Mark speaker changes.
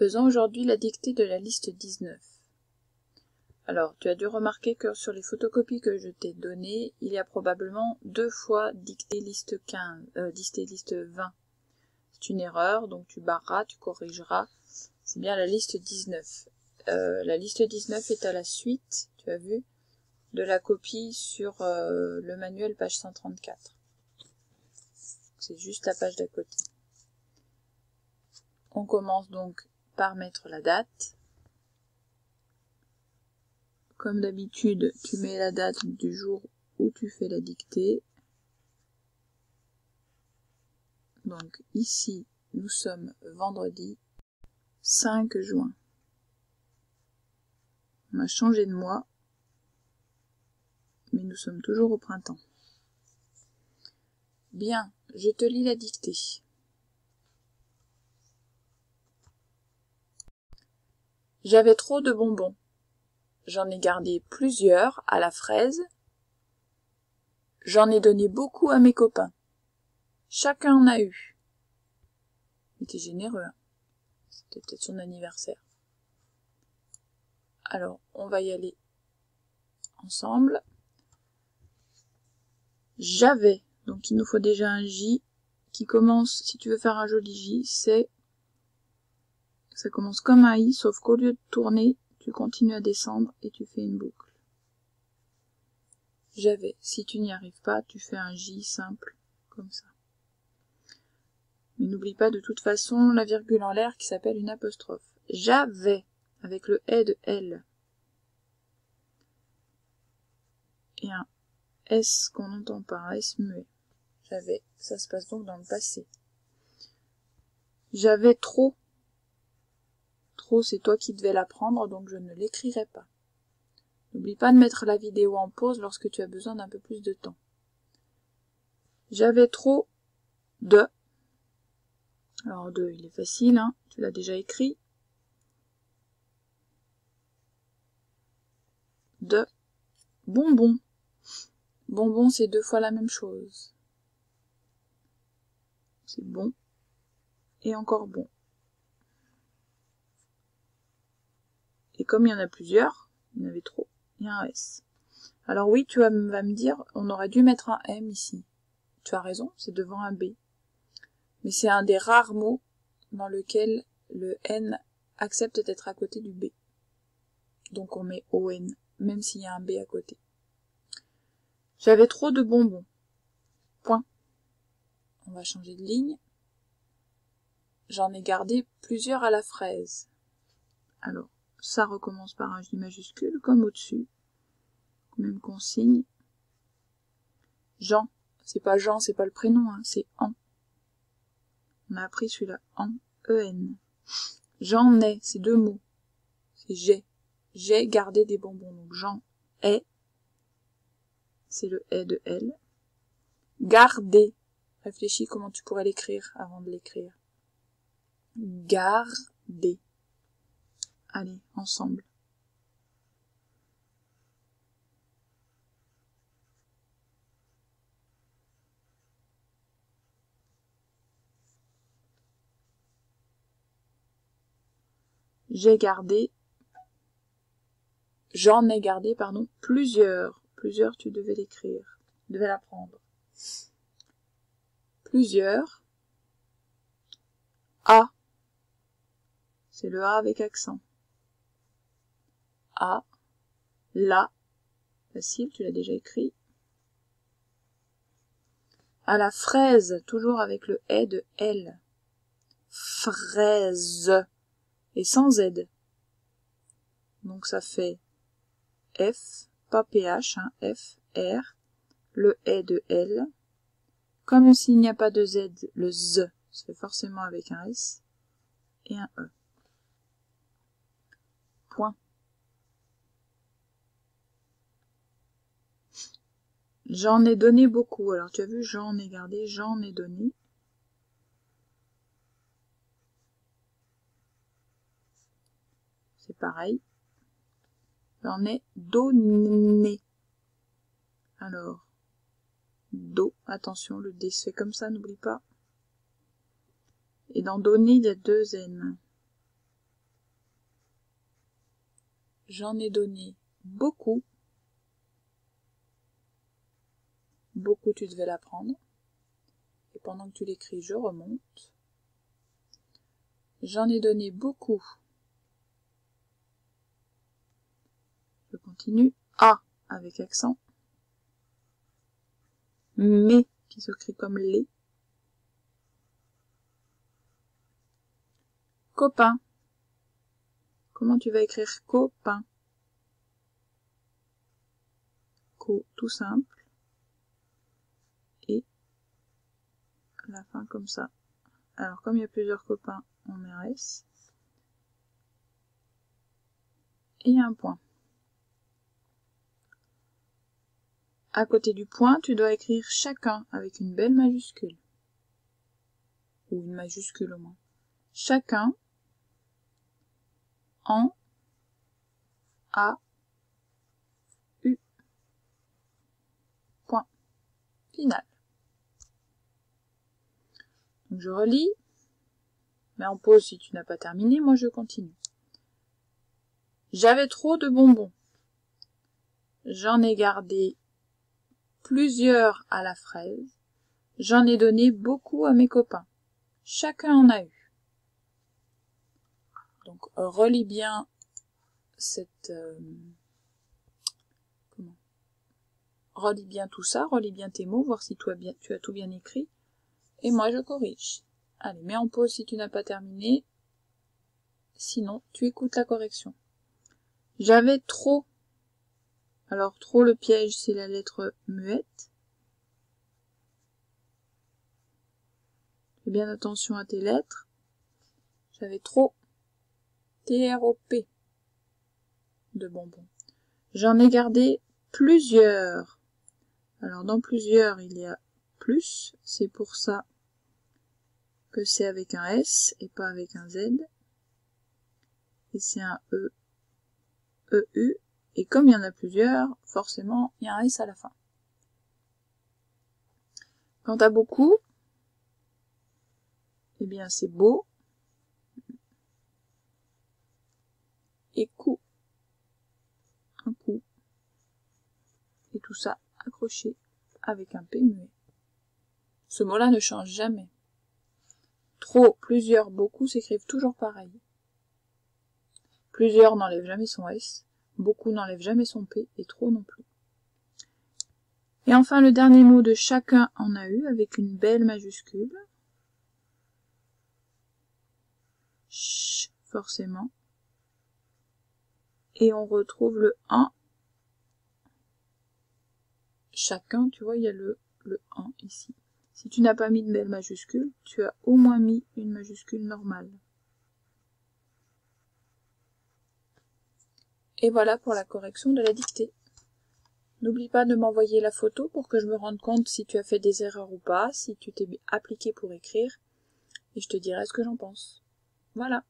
Speaker 1: Faisons aujourd'hui la dictée de la liste 19. Alors, tu as dû remarquer que sur les photocopies que je t'ai données, il y a probablement 2 fois dictée liste 20. C'est une erreur, donc tu barreras, tu corrigeras. C'est bien la liste 19. La liste 19 est à la suite, tu as vu, de la copie sur le manuel page 134. C'est juste la page d'à côté. On commence donc par mettre la date. Comme d'habitude, tu mets la date du jour où tu fais la dictée. Donc ici, nous sommes vendredi 5 juin. On a changé de mois, mais nous sommes toujours au printemps. Bien, je te lis la dictée. J'avais trop de bonbons. J'en ai gardé plusieurs à la fraise. J'en ai donné beaucoup à mes copains. Chacun en a eu. Il était généreux, hein. C'était peut-être son anniversaire. Alors, on va y aller ensemble. J'avais, donc il nous faut déjà un J qui commence, si tu veux faire un joli J, ça commence comme un I, sauf qu'au lieu de tourner, tu continues à descendre et tu fais une boucle. J'avais, si tu n'y arrives pas, tu fais un J simple, comme ça. Mais n'oublie pas de toute façon la virgule en l'air qui s'appelle une apostrophe. J'avais, avec le E de L. Et un S qu'on n'entend pas, un S muet. J'avais, ça se passe donc dans le passé. J'avais trop. Trop, c'est toi qui devais l'apprendre, donc je ne l'écrirai pas. N'oublie pas de mettre la vidéo en pause lorsque tu as besoin d'un peu plus de temps. J'avais trop de. Alors de, il est facile, hein, tu l'as déjà écrit. De bonbons. Bonbon, c'est 2 fois la même chose. C'est bon et encore bon. Et comme il y en a plusieurs, il y en avait trop, il y a un S. Alors oui, tu vas me dire, on aurait dû mettre un M ici. Tu as raison, c'est devant un B. Mais c'est un des rares mots dans lequel le N accepte d'être à côté du B. Donc on met ON, même s'il y a un B à côté. J'avais trop de bonbons. Point. On va changer de ligne. J'en ai gardé plusieurs à la fraise. Alors, ça recommence par un J majuscule, comme au-dessus. Même consigne. Jean. C'est pas Jean, c'est pas le prénom, hein, c'est en. On a appris celui-là. En. E-N. J'en ai, c'est 2 mots. C'est j'ai. J'ai gardé des bonbons. Donc j'en ai. C'est le E de L. Garder. Réfléchis comment tu pourrais l'écrire avant de l'écrire. Garder. Allez, ensemble. J'ai gardé. J'en ai gardé, pardon, plusieurs. Plusieurs, tu devais l'écrire. Tu devais l'apprendre. Plusieurs. A. C'est le A avec accent. A. La. Facile, tu l'as déjà écrit. À la fraise, toujours avec le E de L. Fraise. Et sans Z. Donc ça fait F, pas PH, hein, F, R, le E de L. Comme s'il n'y a pas de Z, le Z se fait forcément avec un S et un E. Point. J'en ai donné beaucoup. Alors tu as vu, j'en ai gardé, j'en ai donné. C'est pareil. J'en ai donné. Alors, do, attention, le D se fait comme ça, n'oublie pas. Et dans donner, il y a 2 N. j'en ai donné beaucoup. Beaucoup, tu devais la prendre. Et pendant que tu l'écris, je remonte. J'en ai donné beaucoup. Je continue. A avec accent. Mais qui s'écrit comme les. Copain. Comment tu vas écrire copain? Co, tout simple. Et à la fin comme ça. Alors comme il y a plusieurs copains, on met un S. Et un point. À côté du point, tu dois écrire chacun avec une belle majuscule. Ou une majuscule au moins. Chacun en A U. Point. Final. Donc je relis. Mais en pause si tu n'as pas terminé, moi je continue. J'avais trop de bonbons. J'en ai gardé plusieurs à la fraise. J'en ai donné beaucoup à mes copains. Chacun en a eu. Donc relis bien cette... relis bien tout ça, relis bien tes mots, voir si tu as tout bien écrit. Et moi je corrige. Allez, mets en pause si tu n'as pas terminé. Sinon, tu écoutes la correction. J'avais trop. Alors trop, le piège, c'est la lettre muette. Fais bien attention à tes lettres. J'avais trop. T-R-O-P. De bonbons. J'en ai gardé plusieurs. Alors dans plusieurs, il y a plus. C'est pour ça que c'est avec un S et pas avec un Z. Et c'est un E, EU. Et comme il y en a plusieurs, forcément, il y a un S à la fin. Quand t'as beaucoup, eh bien c'est beau. Et coup. Un coup. Et tout ça accroché avec un P muet. Ce mot-là ne change jamais. Trop, plusieurs, beaucoup s'écrivent toujours pareil. Plusieurs n'enlèvent jamais son S, beaucoup n'enlèvent jamais son P, et trop non plus. Et enfin, le dernier mot de chacun en a eu, avec une belle majuscule. Ch, forcément. Et on retrouve le 1. Chacun, tu vois, il y a le 1 ici. Si tu n'as pas mis de belle majuscule, tu as au moins mis une majuscule normale. Et voilà pour la correction de la dictée. N'oublie pas de m'envoyer la photo pour que je me rende compte si tu as fait des erreurs ou pas, si tu t'es appliqué pour écrire, et je te dirai ce que j'en pense. Voilà.